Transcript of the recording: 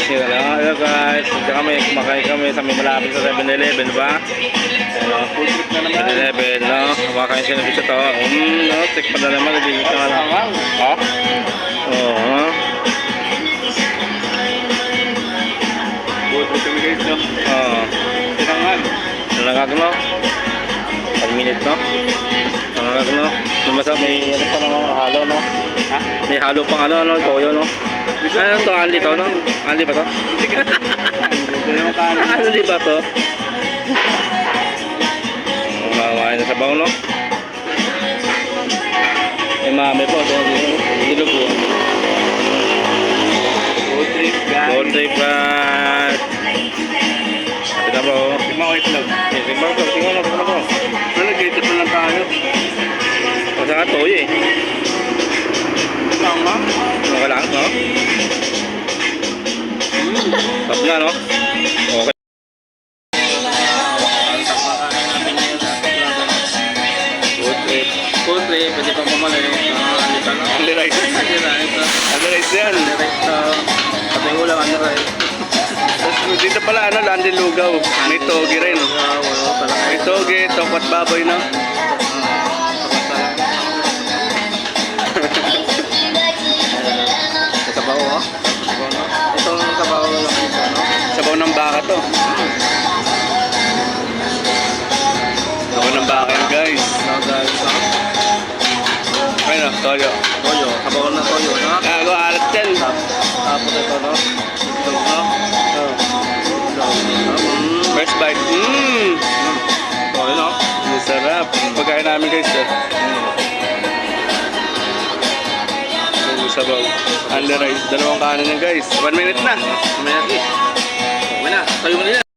nyo na lang. Hello guys, dyan kami, kumakain kami sa may malapit sa 7-Eleven, ba? Hello, Food trip na naman. 7-Eleven, no? Kumakain sila dito to. No? Tik pa na naman, nabigit ka na. Oh? Oo. Food trip kami guys, no? Oo. Tinangan. Nalangag, no? 1 minute, no? Nalangag, no? Lumasa, may ano pa naman, halo, no? Ha? May halo pang ano, toyo, no? Ano to, Anli to, no? Anli ba to? Anli ba to? Kumakain na sabaw, no? May mami po, ito, ilog po. Food trip guys. Gold trip, guys. Ito bro. Tingnan ko itlog. Tingnan mo, tingnan mo. Nalagay pa lang tayo. Kasi nga toyo eh. Tama. Okay lang, no? Tap na, no? Okay. Good trip. Good trip. Pwede pa pumali. Andito, no? Only rice. Only rice yan. Pati ulam, ano rin? Tapos dito pala ano, Landi Lugaw. May togi rin. May togi, tokwat baboy na. Sabaw, oh. Itong sabaw lang ito, no? Sabaw ng baka to. Sabaw ng baka yan guys. No, guys, no? Ayun o, toyo. Toyo. Sabaw na toyo, no? Gago, alat yan. Tapos ito, no? Itlog, no? First bite. Toyo, no? Masarap. Pagkain namin guys. Sabaw. Under rice. Dalawang kanin yan guys. 1 minute na. Mamaya, okay na. Tayo mo na yan.